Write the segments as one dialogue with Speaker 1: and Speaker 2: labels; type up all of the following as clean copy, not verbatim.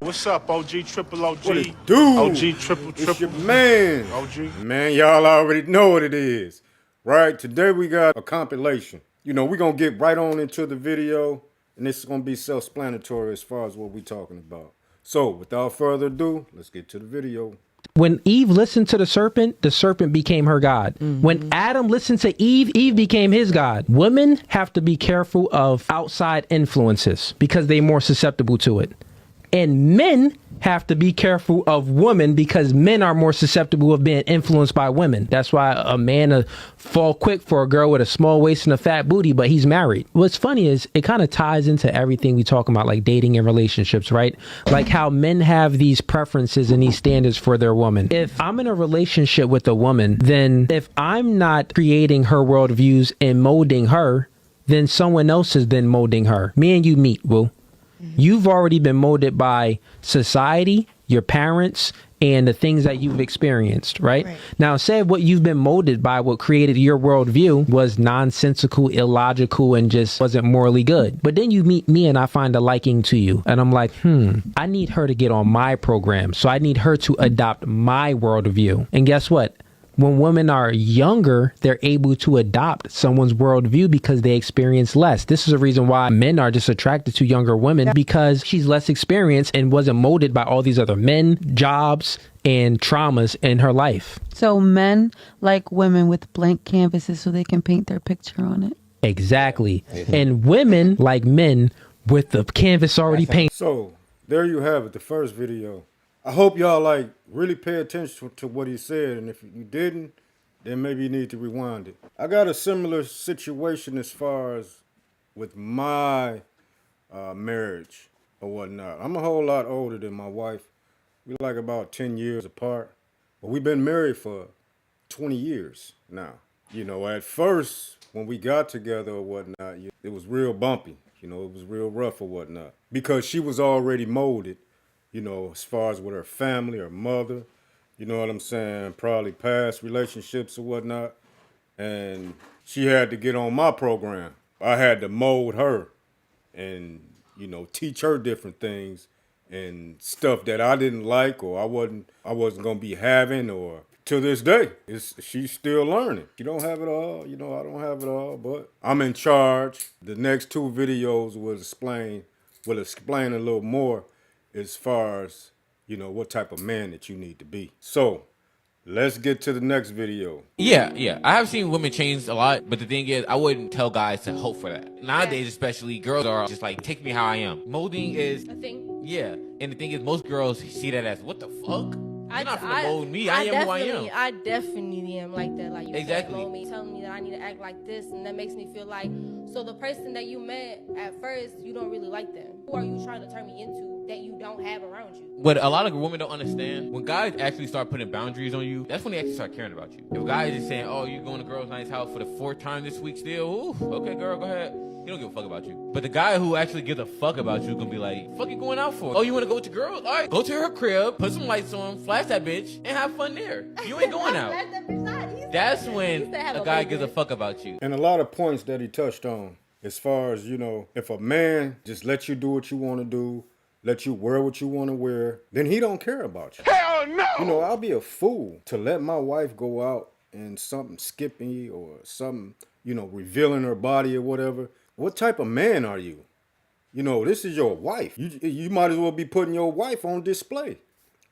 Speaker 1: what's up, OG, triple OG?
Speaker 2: What it do?
Speaker 1: OG, triple.
Speaker 2: It's your man.
Speaker 1: OG.
Speaker 2: Man, y'all already know what it is, right? Today we got a compilation. You know, we're going to get right on into the video, and this is going to be self-explanatory as far as what we're talking about. So, without further ado, let's get to the video.
Speaker 3: When Eve listened to the serpent became her God. When Adam listened to Eve, Eve became his God. Women have to be careful of outside influences because they're more susceptible to it. And men have to be careful of women because men are more susceptible of being influenced by women. That's why a man fall quick for a girl with a small waist and a fat booty, but he's married. What's funny is it kind of ties into everything we talk about, like dating and relationships, right? Like how men have these preferences and these standards for their woman. If I'm in a relationship with a woman, then if I'm not creating her worldviews and molding her, then someone else has been molding her. Me and you meet, Woo. You've already been molded by society, your parents, and the things that you've experienced, right? Now, say what you've been molded by, what created your worldview was nonsensical, illogical, and just wasn't morally good. But then you meet me and I find a liking to you. And I'm like, I need her to get on my program. So I need her to adopt my worldview. And guess what? When women are younger, they're able to adopt someone's worldview because they experience less. This is a reason why men are just attracted to younger women because she's less experienced and wasn't molded by all these other men, jobs, and traumas in her life.
Speaker 4: So men like women with blank canvases so they can paint their picture on it.
Speaker 3: Exactly. And women like men with the canvas already painted.
Speaker 2: So, there you have it, the first video. I hope y'all really pay attention to what he said, and if you didn't, then maybe you need to rewind it. I got a similar situation as far as with my marriage or whatnot. I'm a whole lot older than my wife. We're like about 10 years apart, but we've been married for 20 years now. You know, at first, when we got together or whatnot, it was real bumpy. You know, it was real rough or whatnot because she was already molded. You know, as far as with her family, her mother, you know what I'm saying? Probably past relationships or whatnot. And she had to get on my program. I had to mold her and, you know, teach her different things and stuff that I didn't like or I wasn't going to be having or to this day. She's still learning. You don't have it all. You know, I don't have it all, but I'm in charge. The next two videos will explain a little more as far as, you know, what type of man that you need to be. So, let's get to the next video.
Speaker 5: Yeah. I have seen women change a lot, but the thing is, I wouldn't tell guys to hope for that. Nowadays, especially, girls are just like, take me how I am. Molding is
Speaker 6: a thing.
Speaker 5: Yeah, and the thing is, most girls see that as, what the fuck? You're not gonna mold me. I am who I am.
Speaker 6: I definitely am like that. Like, you
Speaker 5: Exactly.
Speaker 6: can't mold me, telling me that I need to act like this, and that makes me feel like, so the person that you met at first, you don't really like them. Who are you trying to turn me into that you don't have around you?
Speaker 5: What a lot of women don't understand, when guys actually start putting boundaries on you, that's when they actually start caring about you. If guys is saying, oh, you're going to girl's nice house for the 4th time this week still, ooh, okay, girl, go ahead. He don't give a fuck about you. But the guy who actually gives a fuck about you gonna be like, fuck you going out for? Oh, you wanna go with your girl? All right, go to her crib, put some lights on, flash that bitch, and have fun there. You ain't going out. That's when a guy gives a fuck about you.
Speaker 2: And a lot of points that he touched on as far as, you know, if a man just lets you do what you want to do, let you wear what you want to wear, then he don't care about you.
Speaker 1: Hell no!
Speaker 2: You know, I'll be a fool to let my wife go out and something skippy or something, you know, revealing her body or whatever. What type of man are you? You know, this is your wife. You might as well be putting your wife on display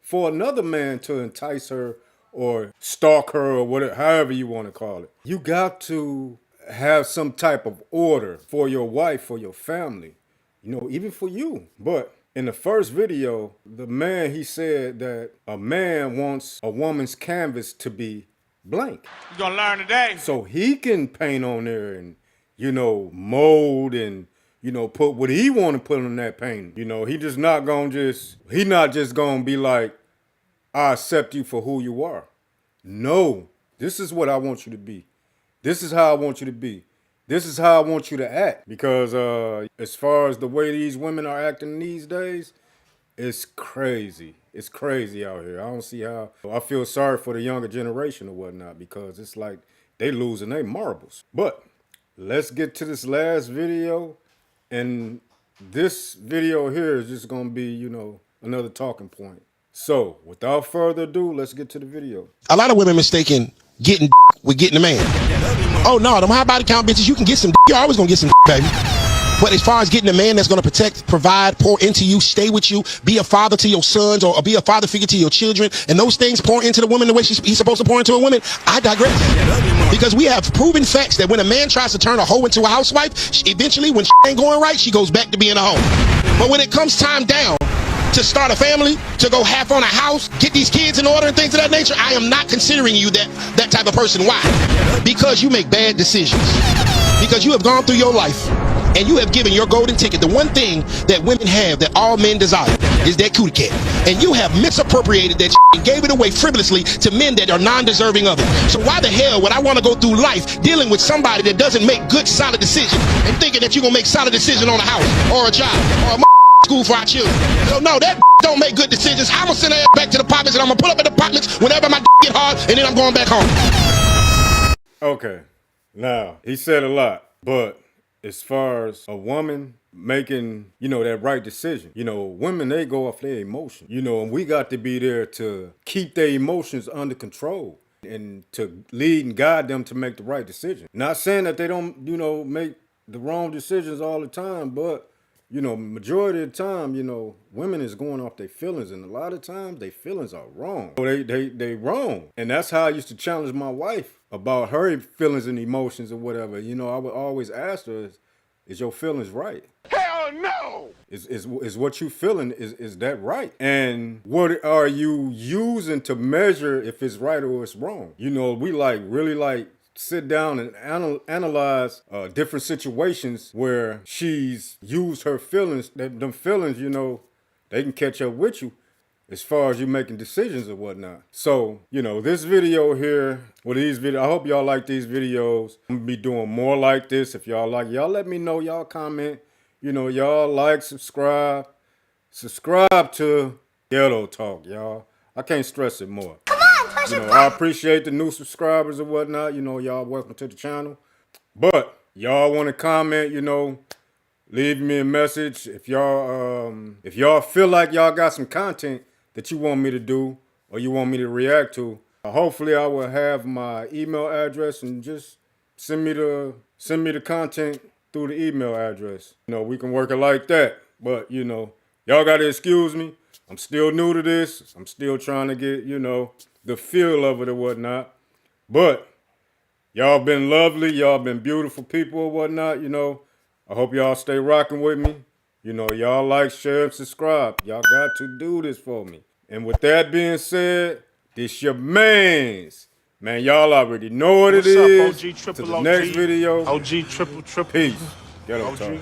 Speaker 2: for another man to entice her or stalk her or whatever, however you want to call it. You got to have some type of order for your wife, for your family, you know, even for you. But in the first video, the man, he said that a man wants a woman's canvas to be blank.
Speaker 1: You gonna learn today.
Speaker 2: So he can paint on there and, you know, mold and, you know, put what he want to put on that painting. You know, he not just gonna be like, I accept you for who you are. No, this is what I want you to be. This is how I want you to be. This is how I want you to act. Because as far as the way these women are acting these days, it's crazy. It's crazy out here. I don't see how. I feel sorry for the younger generation or whatnot because it's like they losing their marbles. But let's get to this last video. And this video here is just going to be, you know, another talking point. So, without further ado, let's get to the video.
Speaker 7: A lot of women mistaken getting with getting a man. Oh no, them high body count bitches, you can get some. You're always gonna get some, baby. But as far as getting a man that's gonna protect, provide, pour into you, stay with you, be a father to your sons, or be a father figure to your children, and those things pour into the woman the way he's supposed to pour into a woman, I digress. Because we have proven facts that when a man tries to turn a hoe into a housewife, eventually when ain't going right, she goes back to being a hoe. But when it comes time down to start a family, to go half on a house, get these kids in order and things of that nature, I am not considering you that type of person. Why? Because you make bad decisions. Because you have gone through your life and you have given your golden ticket. The one thing that women have that all men desire is that cootie cat. And you have misappropriated that and gave it away frivolously to men that are non-deserving of it. So why the hell would I want to go through life dealing with somebody that doesn't make good, solid decisions and thinking that you're going to make solid decisions on a house or a job or a school for our children? So no, that don't make good decisions. I'm gonna send her back to the apartments and I'm gonna pull up at the apartments whenever my get hard, and then I'm going back home.
Speaker 2: Okay, now, he said a lot, but as far as a woman making, that right decision, women, they go off their emotions, and we got to be there to keep their emotions under control and to lead and guide them to make the right decision. Not saying that they don't, make the wrong decisions all the time, but majority of the time, women is going off their feelings, and a lot of times their feelings are wrong. They wrong. And that's how I used to challenge my wife about her feelings and emotions or whatever. I would always ask her, is your feelings right?
Speaker 1: Hell no!
Speaker 2: Is what you feeling, is that right? And what are you using to measure if it's right or it's wrong? We really sit down and analyze different situations where she's used her feelings. Them feelings, they can catch up with you as far as you making decisions or whatnot. So, this video here, I hope y'all like these videos. I'm gonna be doing more like this. If y'all like, y'all let me know, y'all comment. Y'all like, subscribe to Ghetto Talk, y'all. I can't stress it more. I appreciate the new subscribers or whatnot. Y'all welcome to the channel. But y'all want to comment, leave me a message. If y'all feel like y'all got some content that you want me to do or you want me to react to, hopefully I will have my email address and just send me the content through the email address. We can work it like that. But y'all gotta excuse me. I'm still new to this. I'm still trying to get, the feel of it or whatnot. But y'all been lovely. Y'all been beautiful people or whatnot, I hope y'all stay rocking with me. Y'all like, share, and subscribe. Y'all got to do this for me. And with that being said, this your mans. Man, y'all already know what it is.
Speaker 1: OG,
Speaker 2: to the next video.
Speaker 1: OG, triple.
Speaker 2: Peace. Ghetto Talk.